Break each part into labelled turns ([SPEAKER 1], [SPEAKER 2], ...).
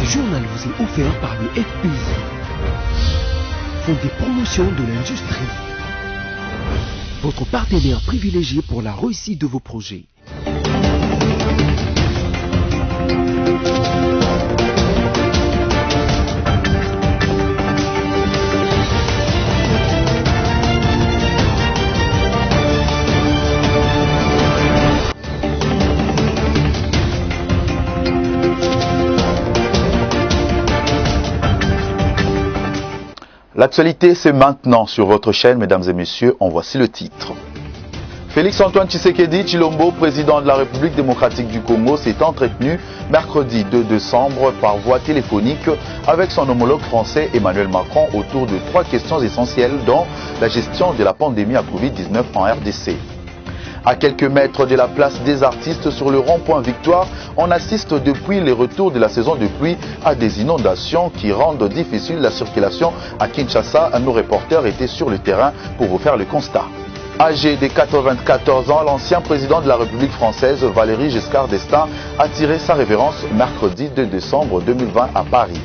[SPEAKER 1] Ce journal vous est offert par le FPI, Fonds des promotions de l'industrie, votre partenaire privilégié pour la réussite de vos projets.
[SPEAKER 2] L'actualité, c'est maintenant sur votre chaîne, mesdames et messieurs. En voici le titre. Félix-Antoine Tshisekedi Tshilombo, président de la République démocratique du Congo, s'est entretenu mercredi 2 décembre par voie téléphonique avec son homologue français Emmanuel Macron autour de 3 questions essentielles, dont la gestion de la pandémie à Covid-19 en RDC. À quelques mètres de la place des artistes sur le rond-point Victoire, on assiste depuis les retours de la saison de pluie à des inondations qui rendent difficile la circulation à Kinshasa. Nos reporters étaient sur le terrain pour vous faire le constat. Âgé de 94 ans, l'ancien président de la République française, Valéry Giscard d'Estaing, a tiré sa révérence mercredi 2 décembre 2020 à Paris.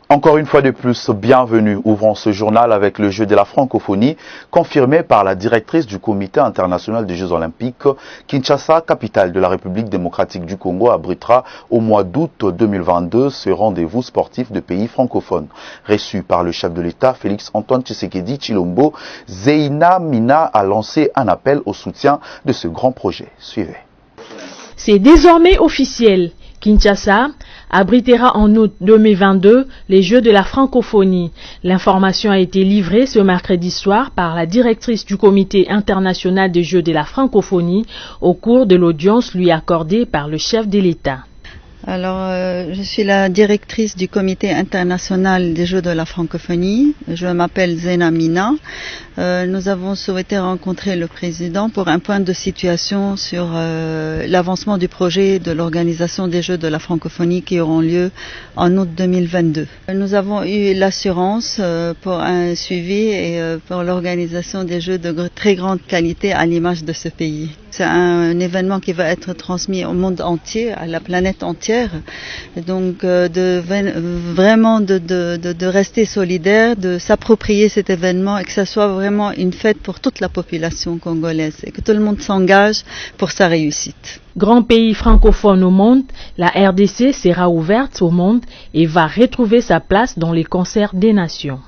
[SPEAKER 2] Encore une fois de plus, bienvenue. Ouvrons ce journal avec le jeu de la francophonie, confirmé par la directrice du Comité international des Jeux olympiques. Kinshasa, capitale de la République démocratique du Congo, abritera au mois d'août 2022 ce rendez-vous sportif de pays francophones. Reçu par le chef de l'État, Félix-Antoine Tshisekedi Tshilombo, Zeina Mina a lancé un appel au soutien de ce grand projet. Suivez.
[SPEAKER 3] C'est désormais officiel. Kinshasa abritera en août 2022 les Jeux de la francophonie. L'information a été livrée ce mercredi soir par la directrice du Comité international des Jeux de la francophonie au cours de l'audience lui accordée par le chef de l'État.
[SPEAKER 4] Alors, je suis la directrice du Comité international des Jeux de la francophonie. Je m'appelle Zeina Mina. Nous avons souhaité rencontrer le président pour un point de situation sur l'avancement du projet de l'organisation des Jeux de la francophonie qui auront lieu en août 2022. Nous avons eu l'assurance pour un suivi et pour l'organisation des Jeux de très grande qualité à l'image de ce pays. C'est un événement qui va être transmis au monde entier, à la planète entière. Donc vraiment de rester solidaire, de s'approprier cet événement et que ça soit vraiment une fête pour toute la population congolaise et que tout le monde s'engage pour sa réussite.
[SPEAKER 3] Grand pays francophone au monde, la RDC sera ouverte au monde et va retrouver sa place dans les concerts des nations.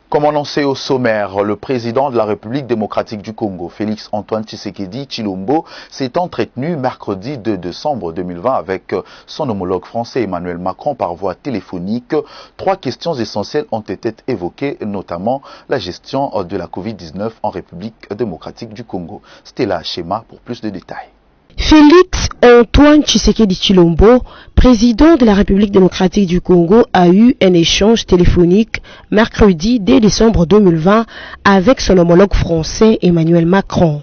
[SPEAKER 2] Comme annoncé au sommaire, le président de la République démocratique du Congo, Félix-Antoine Tshisekedi Tshilombo, s'est entretenu mercredi 2 décembre 2020 avec son homologue français Emmanuel Macron par voie téléphonique. 3 questions essentielles ont été évoquées, notamment la gestion de la Covid-19 en République démocratique du Congo. C'était là schéma pour plus de détails.
[SPEAKER 5] Félix-Antoine Tshisekedi Tshilombo, président de la République démocratique du Congo, a eu un échange téléphonique mercredi 2 décembre 2020 avec son homologue français Emmanuel Macron.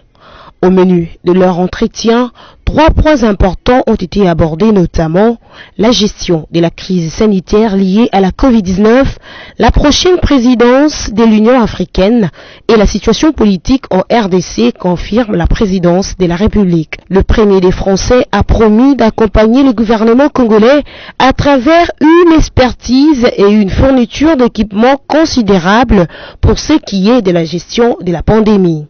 [SPEAKER 5] Au menu de leur entretien, 3 points importants ont été abordés, notamment la gestion de la crise sanitaire liée à la Covid-19, la prochaine présidence de l'Union africaine et la situation politique en RDC, confirme la présidence de la République. Le premier des Français a promis d'accompagner le gouvernement congolais à travers une expertise et une fourniture d'équipements considérables pour ce qui est de la gestion de la pandémie.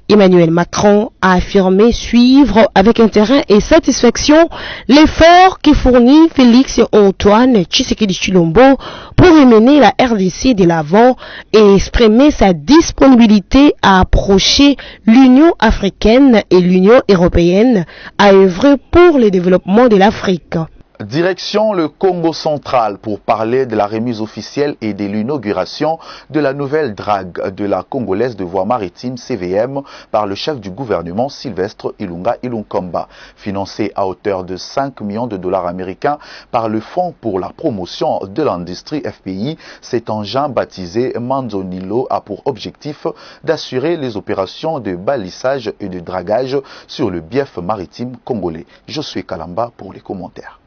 [SPEAKER 5] Emmanuel Macron a affirmé suivre avec intérêt et satisfaction l'effort que fournit Félix-Antoine Tshisekedi Tshilombo pour mener la RDC de l'avant et exprimer sa disponibilité à approcher l'Union africaine et l'Union européenne à œuvrer pour le développement de l'Afrique.
[SPEAKER 2] Direction le Congo central pour parler de la remise officielle et de l'inauguration de la nouvelle drague de la Congolaise de voie maritime CVM par le chef du gouvernement Sylvestre Ilunga Ilunkomba, financé à hauteur de 5 millions de dollars américains par le Fonds pour la promotion de l'industrie FPI. Cet engin baptisé Manzonilo a pour objectif d'assurer les opérations de balissage et de dragage sur le bief maritime congolais. Josué Kalamba pour les commentaires.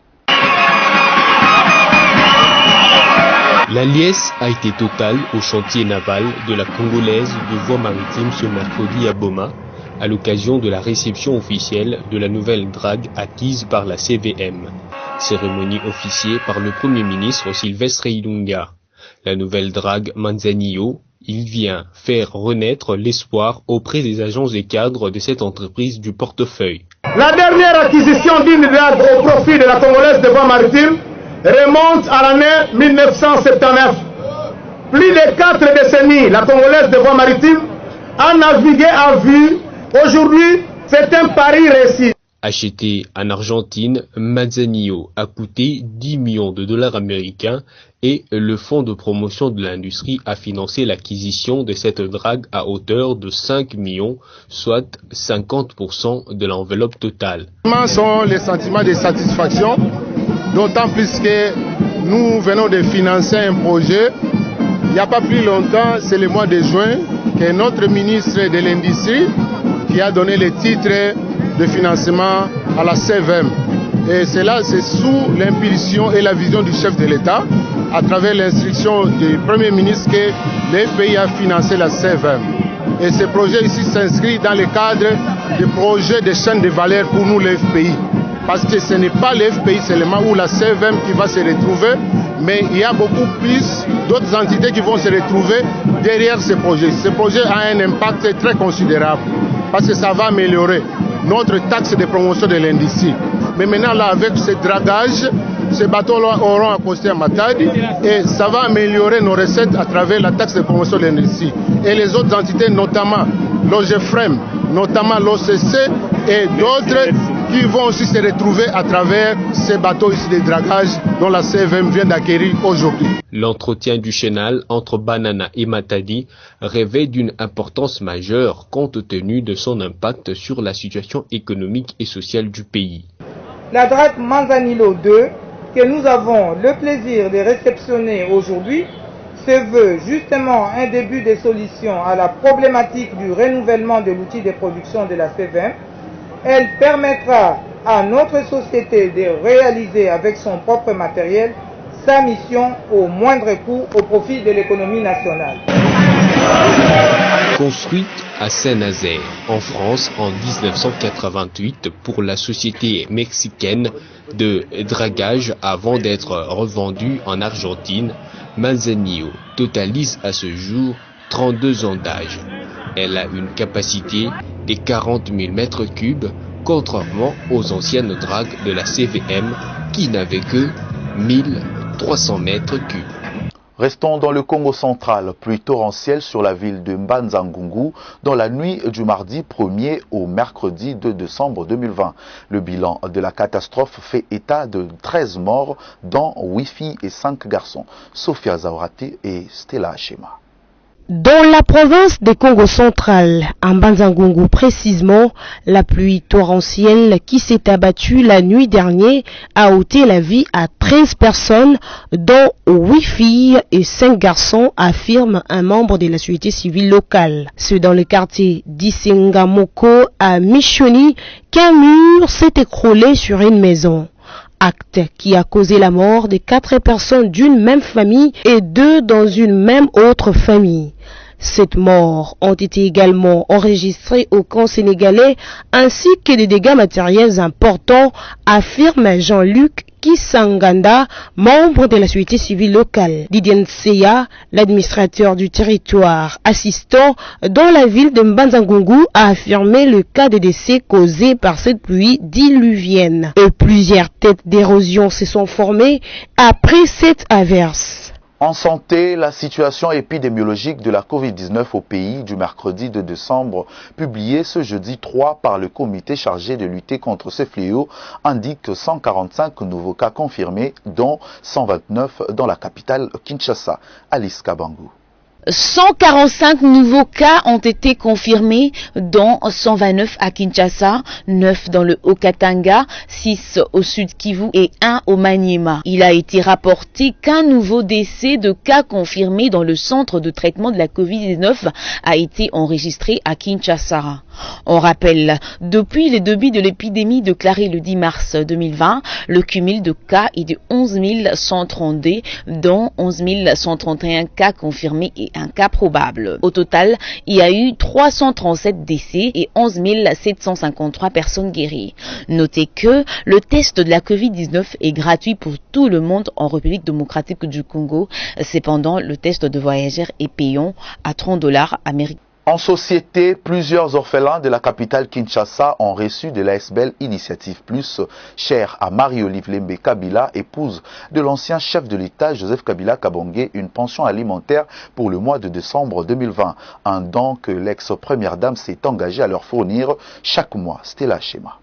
[SPEAKER 6] La liesse a été totale au chantier naval de la Congolaise de voie maritime ce mercredi à Boma, à l'occasion de la réception officielle de la nouvelle drague acquise par la CVM. Cérémonie officiée par le Premier ministre Sylvestre Ilunga. La nouvelle drague Manzanillo, il vient faire renaître l'espoir auprès des agents et cadres de cette entreprise du portefeuille.
[SPEAKER 7] La dernière acquisition d'une drague au profit de la Congolaise de Voies Maritimes remonte à l'année 1979. Plus de 4 décennies, la Congolaise de Voies Maritimes a navigué à vue. Aujourd'hui, c'est un pari réussi.
[SPEAKER 6] Acheté en Argentine, Manzanillo a coûté 10 millions de dollars américains et le fonds de promotion de l'industrie a financé l'acquisition de cette drague à hauteur de 5 millions, soit 50% de l'enveloppe totale.
[SPEAKER 7] Ce sont les sentiments de satisfaction, d'autant plus que nous venons de financer un projet. Il n'y a pas plus longtemps, c'est le mois de juin, que notre ministre de l'Industrie qui a donné le titre de financement à la CVM. Et cela, c'est sous l'impulsion et la vision du chef de l'État, à travers l'instruction du Premier ministre que le pays a financé la CVM. Et ce projet ici s'inscrit dans le cadre du projet de chaîne de valeur pour nous, le FPI. Parce que ce n'est pas le FPI seulement ou la CVM qui va se retrouver, mais il y a beaucoup plus d'autres entités qui vont se retrouver derrière ce projet. Ce projet a un impact très considérable parce que ça va améliorer notre taxe de promotion de l'industrie. Mais maintenant, là, avec ce dragage, ces bateaux-là auront accosté à Matadi et ça va améliorer nos recettes à travers la taxe de promotion de l'industrie. Et les autres entités, notamment l'OGFREM, notamment l'OCC et d'autres qui vont aussi se retrouver à travers ces bateaux ici de dragage dont la CVM vient d'acquérir aujourd'hui.
[SPEAKER 6] L'entretien du chenal entre Banana et Matadi revêt d'une importance majeure compte tenu de son impact sur la situation économique et sociale du pays.
[SPEAKER 8] La drague Manzanillo 2, que nous avons le plaisir de réceptionner aujourd'hui, se veut justement un début de solution à la problématique du renouvellement de l'outil de production de la CVM. Elle permettra à notre société de réaliser avec son propre matériel sa mission au moindre coût au profit de l'économie nationale.
[SPEAKER 6] Construite à Saint-Nazaire, en France, en 1988 pour la société mexicaine de dragage avant d'être revendue en Argentine, Manzanillo totalise à ce jour 32 ans d'âge. Elle a une capacité de 40 000 mètres cubes, contrairement aux anciennes dragues de la CVM qui n'avaient que 1300 mètres cubes.
[SPEAKER 2] Restons dans le Congo central, pluie torrentielle sur la ville de Mbanza-Ngungu dans la nuit du mardi 1er au mercredi 2 décembre 2020. Le bilan de la catastrophe fait état de 13 morts, dont 8 filles et 5 garçons. Sophia Zaorati et Stella Achema.
[SPEAKER 5] Dans la province de Congo central, à Mbanza-Ngungu précisément, la pluie torrentielle qui s'est abattue la nuit dernière a ôté la vie à 13 personnes, dont 8 filles et 5 garçons, affirme un membre de la société civile locale. C'est dans le quartier d'Isengamoko à Michoni qu'un mur s'est écroulé sur une maison. Acte qui a causé la mort de 4 personnes d'une même famille et 2 dans une même autre famille. Ces morts ont été également enregistrées au camp sénégalais ainsi que des dégâts matériels importants, affirme Jean-Luc Kisanganda, membre de la société civile locale. Didier Seya, l'administrateur du territoire assistant dans la ville de Mbanza-Ngungu, a affirmé le cas de décès causé par cette pluie diluvienne. Et plusieurs têtes d'érosion se sont formées après cette averse.
[SPEAKER 2] En santé, la situation épidémiologique de la Covid-19 au pays du mercredi 2 décembre, publiée ce jeudi 3 par le comité chargé de lutter contre ce fléau, indique 145 nouveaux cas confirmés, dont 129 dans la capitale Kinshasa. Alice Kabangu.
[SPEAKER 9] 145 nouveaux cas ont été confirmés, dont 129 à Kinshasa, 9 dans le Haut-Katanga, 6 au Sud Kivu et 1 au Maniema. Il a été rapporté qu'un nouveau décès de cas confirmés dans le centre de traitement de la Covid-19 a été enregistré à Kinshasa. On rappelle, depuis le début de l'épidémie déclarée le 10 mars 2020, le cumul de cas est de 11 132, dont 11 131 cas confirmés et un cas probable. Au total, il y a eu 337 décès et 11 753 personnes guéries. Notez que le test de la Covid-19 est gratuit pour tout le monde en République démocratique du Congo. Cependant, le test de voyageurs est payant à $30 américains.
[SPEAKER 2] En société, plusieurs orphelins de la capitale Kinshasa ont reçu de l'ASBEL Initiative Plus, chère à Marie-Olive Lembe Kabila, épouse de l'ancien chef de l'État Joseph Kabila Kabange, une pension alimentaire pour le mois de décembre 2020. Un don que l'ex-première dame s'est engagée à leur fournir chaque mois. Stella Chema.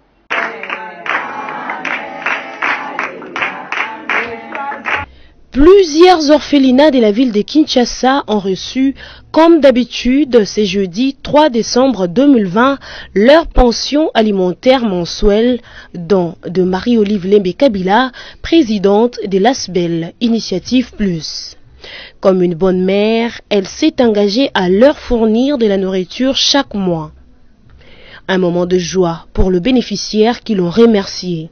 [SPEAKER 5] Plusieurs orphelinats de la ville de Kinshasa ont reçu, comme d'habitude, ce jeudi 3 décembre 2020, leur pension alimentaire mensuelle, don de Marie-Olive Lembe Kabila, présidente de l'ASBEL Initiative Plus. Comme une bonne mère, elle s'est engagée à leur fournir de la nourriture chaque mois. Un moment de joie pour le bénéficiaire qui l'ont remercié.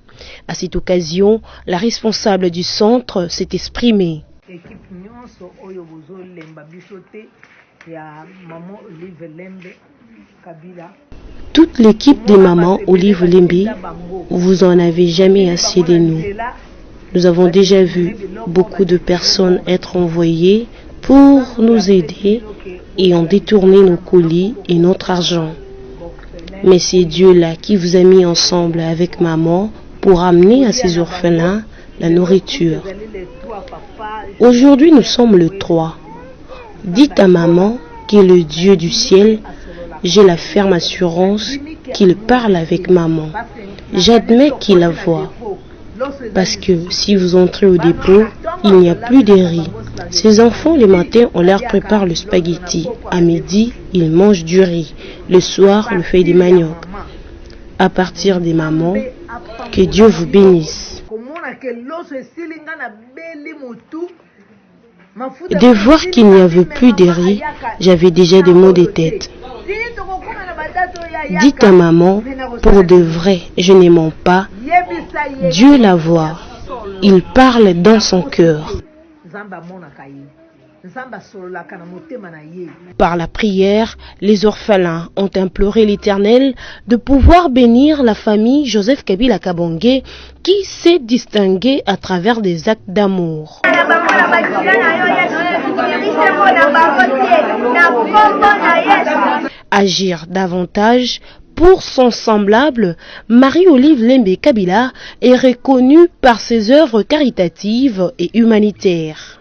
[SPEAKER 5] À cette occasion, la responsable du centre s'est exprimée. Toute l'équipe des mamans Olive Lembe, vous en avez jamais assez de nous. Nous avons déjà vu beaucoup de personnes être envoyées pour nous aider et ont détourné nos colis et notre argent. Mais c'est Dieu-là qui vous a mis ensemble avec maman pour amener à ces orphelins la nourriture. Aujourd'hui, nous sommes le 3. Dites à maman que le Dieu du ciel, j'ai la ferme assurance qu'il parle avec maman. J'admets qu'il la voit. Parce que si vous entrez au dépôt, il n'y a plus de riz. Ces enfants, le matin, on leur prépare le spaghetti. À midi, ils mangent du riz. Le soir, le feuille de manioc. À partir des mamans, que Dieu vous bénisse. De voir qu'il n'y avait plus de riz, j'avais déjà des maux de tête. Dites à maman, pour de vrai, je ne mens pas, Dieu la voit. Il parle dans son cœur. Par la prière, les orphelins ont imploré l'Éternel de pouvoir bénir la famille Joseph Kabila Kabange qui s'est distinguée à travers des actes d'amour. Agir davantage pour son semblable, Marie-Olive Lembe Kabila est reconnue par ses œuvres caritatives et humanitaires.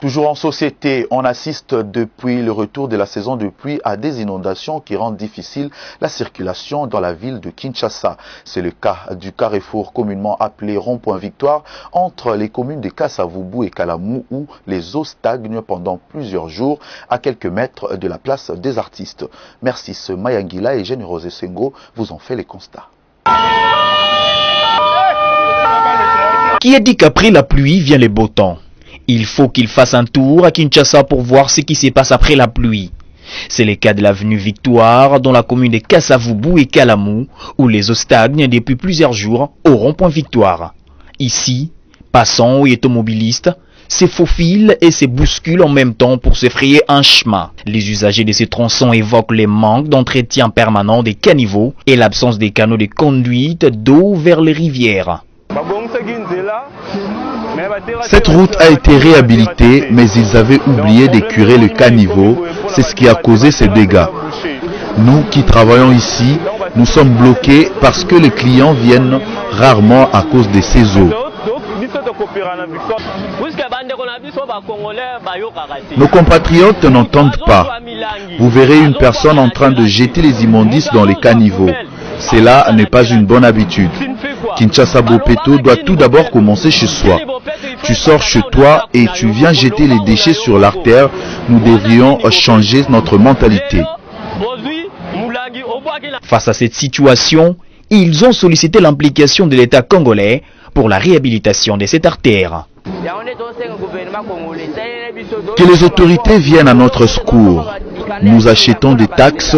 [SPEAKER 2] Toujours en société, on assiste depuis le retour de la saison de pluie à des inondations qui rendent difficile la circulation dans la ville de Kinshasa. C'est le cas du carrefour communément appelé Rond-Point Victoire entre les communes de Kasavubu et Kalamou où les eaux stagnent pendant plusieurs jours à quelques mètres de la place des artistes. Merci Mayangila et Générose Sengo vous ont fait les constats.
[SPEAKER 10] Qui a dit qu'après la pluie vient le beau temps? Il faut qu'il fasse un tour à Kinshasa pour voir ce qui se passe après la pluie. C'est le cas de l'avenue Victoire dans la commune de Kasavubu et Kalamou où les eaux stagnent depuis plusieurs jours au rond-point Victoire. Ici, passants et automobilistes se faufilent et se bousculent en même temps pour se frayer un chemin. Les usagers de ces tronçons évoquent les manques d'entretien permanent des caniveaux et l'absence des canaux de conduite d'eau vers les rivières.
[SPEAKER 2] Cette route a été réhabilitée, mais ils avaient oublié d'écurer le caniveau. C'est ce qui a causé ces dégâts. Nous qui travaillons ici, nous sommes bloqués parce que les clients viennent rarement à cause de ces eaux. Nos compatriotes n'entendent pas. Vous verrez une personne en train de jeter les immondices dans les caniveaux. Cela n'est pas une bonne habitude. Kinshasa Bopeto doit tout d'abord commencer chez soi. Tu sors chez toi et tu viens jeter les déchets sur l'artère. Nous devrions changer notre mentalité.
[SPEAKER 10] Face à cette situation, ils ont sollicité l'implication de l'État congolais pour la réhabilitation de cette artère.
[SPEAKER 2] Que les autorités viennent à notre secours. Nous achetons des taxes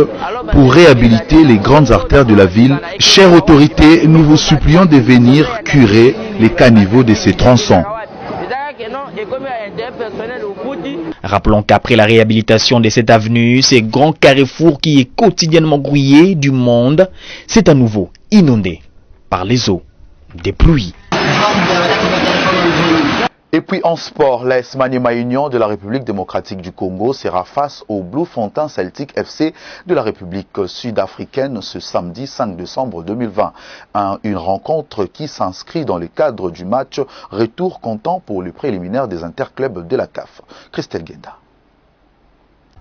[SPEAKER 2] pour réhabiliter les grandes artères de la ville. Chères autorités, nous vous supplions de venir curer les caniveaux de ces tronçons.
[SPEAKER 10] Rappelons qu'après la réhabilitation de cette avenue, ce grand carrefour qui est quotidiennement grouillé du monde, c'est à nouveau inondé par les eaux des pluies.
[SPEAKER 2] Et puis en sport, l'AS Maniema Union de la République démocratique du Congo sera face au Bloemfontein Celtic FC de la République sud-africaine ce samedi 5 décembre 2020. Une rencontre qui s'inscrit dans le cadre du match retour comptant pour le préliminaire des interclubs de la CAF. Christelle Guenda.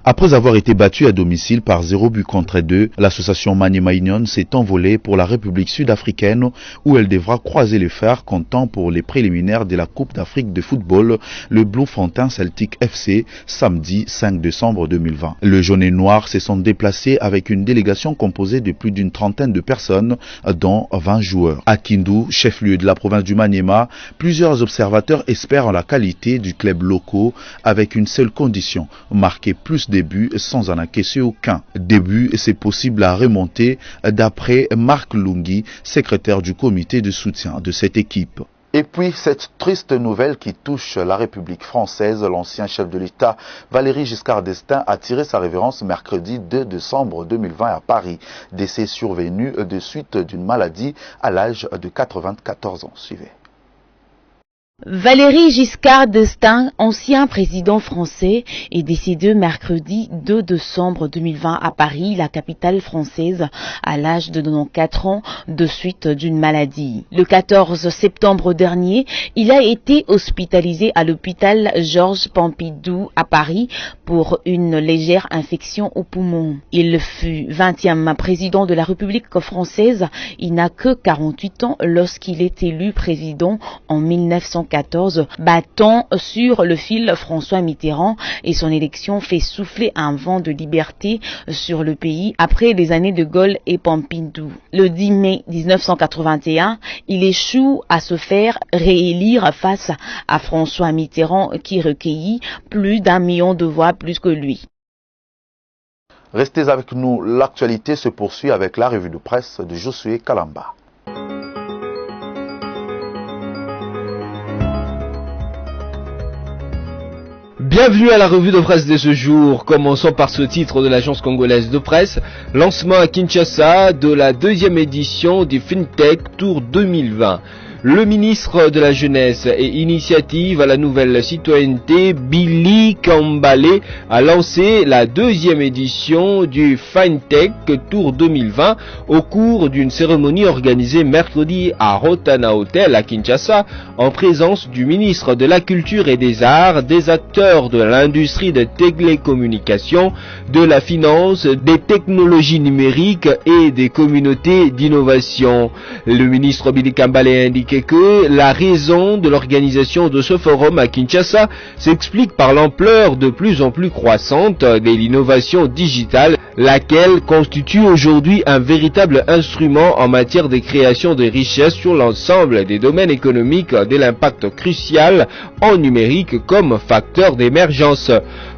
[SPEAKER 2] Après avoir été battue à domicile par 0 but contre 2, l'association Maniema Union s'est envolée pour la République sud-africaine où elle devra croiser les fers comptant pour les préliminaires de la Coupe d'Afrique de football, le Bloemfontein Celtic FC, samedi 5 décembre 2020. Le jaune et noir se sont déplacés avec une délégation composée de plus d'une trentaine de personnes, dont 20 joueurs. À Kindu, chef-lieu de la province du Maniema, plusieurs observateurs espèrent en la qualité du club local avec une seule condition, marquer plus de buts sans en encaisser aucun. Début, c'est possible à remonter d'après Marc Lungi, secrétaire du comité de soutien de cette équipe. Et puis, cette triste nouvelle qui touche la République française, l'ancien chef de l'État, Valéry Giscard d'Estaing, a tiré sa révérence mercredi 2 décembre 2020 à Paris. Décès survenu de suite d'une maladie à l'âge de 94 ans. Suivez.
[SPEAKER 9] Valéry Giscard d'Estaing, ancien président français, est décédé mercredi 2 décembre 2020 à Paris, la capitale française, à l'âge de 94 ans, de suite d'une maladie. Le 14 septembre dernier, il a été hospitalisé à l'hôpital Georges Pompidou à Paris pour une légère infection au poumon. Il fut 20e président de la République française. Il n'a que 48 ans lorsqu'il est élu président en 1914, battant sur le fil François Mitterrand, et son élection fait souffler un vent de liberté sur le pays après les années de Gaulle et Pompidou. Le 10 mai 1981, il échoue à se faire réélire face à François Mitterrand qui recueillit plus d'1 million de voix plus que lui.
[SPEAKER 2] Restez avec nous, l'actualité se poursuit avec la revue de presse de Josué Kalamba.
[SPEAKER 11] Bienvenue à la revue de presse de ce jour. Commençons par ce titre de l'agence congolaise de presse. Lancement à Kinshasa de la 2e édition du FinTech Tour 2020. Le ministre de la Jeunesse et Initiative à la Nouvelle Citoyenneté, Billy Kambale, a lancé la 2e édition du FinTech Tour 2020 au cours d'une cérémonie organisée mercredi à Rotana Hotel à Kinshasa en présence du ministre de la Culture et des Arts, des acteurs de l'industrie des télécommunications, de la finance, des technologies numériques et des communautés d'innovation. Le ministre Billy Kambale a indiqué que la raison de l'organisation de ce forum à Kinshasa s'explique par l'ampleur de plus en plus croissante de l'innovation digitale, laquelle constitue aujourd'hui un véritable instrument en matière de création de richesses sur l'ensemble des domaines économiques, de l'impact crucial en numérique comme facteur d'émergence.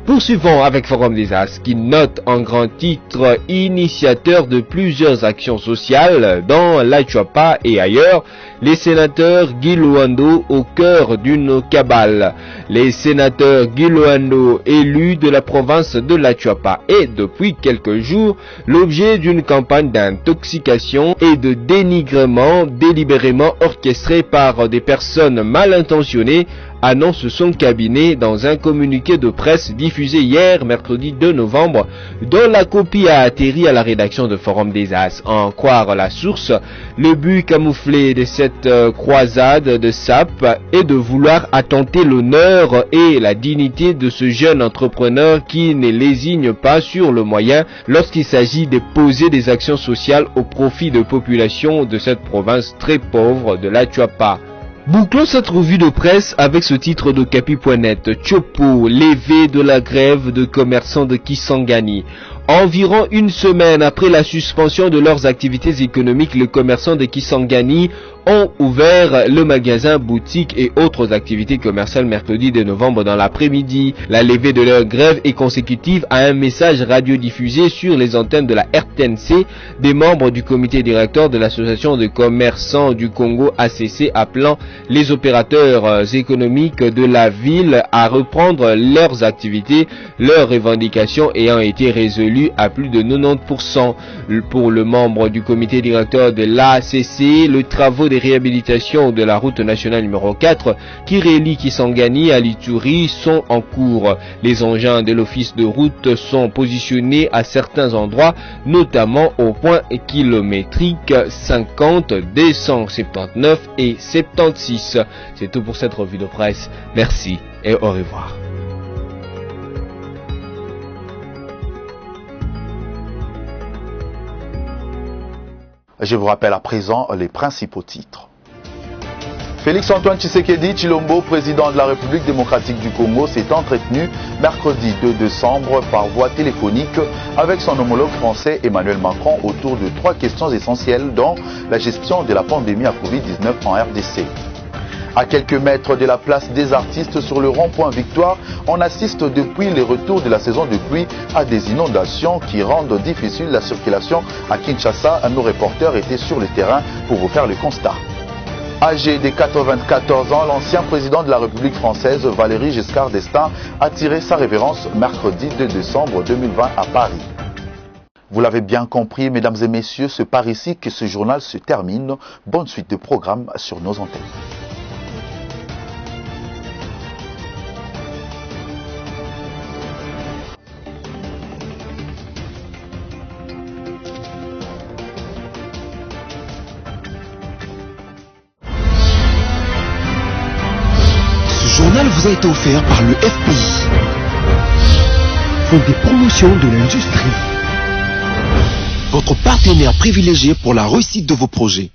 [SPEAKER 11] Poursuivons avec Forum des As qui note en grand titre initiateur de plusieurs actions sociales dans l'Achuapa et ailleurs, les sénateurs Guy Luando au cœur d'une cabale. Les sénateurs Guy Luando élus de la province de l'Achuapa est depuis quelques jours l'objet d'une campagne d'intoxication et de dénigrement délibérément orchestrée par des personnes mal intentionnées, annonce son cabinet dans un communiqué de presse diffusé hier, mercredi 2 novembre, dont la copie a atterri à la rédaction de Forum des As. En croire la source, le but camouflé de cette croisade de SAP est de vouloir attenter l'honneur et la dignité de ce jeune entrepreneur qui ne lésigne pas sur le moyen lorsqu'il s'agit de poser des actions sociales au profit de populations de cette province très pauvre de l'Achuapa. Bouclons cette revue de presse avec ce titre de Capi.net. Chopo, levé de la grève de commerçants de Kisangani. Environ une semaine après la suspension de leurs activités économiques, les commerçants de Kisangani ont ouvert le magasin, boutique et autres activités commerciales mercredi 2 novembre dans l'après-midi. La levée de leur grève est consécutive à un message radiodiffusé sur les antennes de la RTNC des membres du comité directeur de l'association de commerçants du Congo ACC appelant les opérateurs économiques de la ville à reprendre leurs activités, leurs revendications ayant été résolues à plus de 90%. Pour le membre du comité directeur de l'ACC, le travaux de réhabilitation de la route nationale numéro 4 qui relie Kisangani à Lituri sont en cours. Les engins de l'office de route sont positionnés à certains endroits, notamment au point kilométrique 50, 279 et 76. C'est tout pour cette revue de presse. Merci et au revoir.
[SPEAKER 2] Je vous rappelle à présent les principaux titres. Félix-Antoine Tshisekedi Tshilombo, président de la République démocratique du Congo, s'est entretenu mercredi 2 décembre par voie téléphonique avec son homologue français Emmanuel Macron autour de 3 questions essentielles, dont la gestion de la pandémie à Covid-19 en RDC. À quelques mètres de la place des artistes sur le rond-point Victoire, on assiste depuis le retour de la saison de pluie à des inondations qui rendent difficile la circulation à Kinshasa. Nos reporters étaient sur le terrain pour vous faire le constat. Âgé de 94 ans, l'ancien président de la République française, Valéry Giscard d'Estaing, a tiré sa révérence mercredi 2 décembre 2020 à Paris. Vous l'avez bien compris, mesdames et messieurs, c'est par ici que ce journal se termine. Bonne suite de programmes sur nos antennes.
[SPEAKER 1] Ce journal vous a été offert par le FPI, Fonds des promotions de l'industrie, votre partenaire privilégié pour la réussite de vos projets.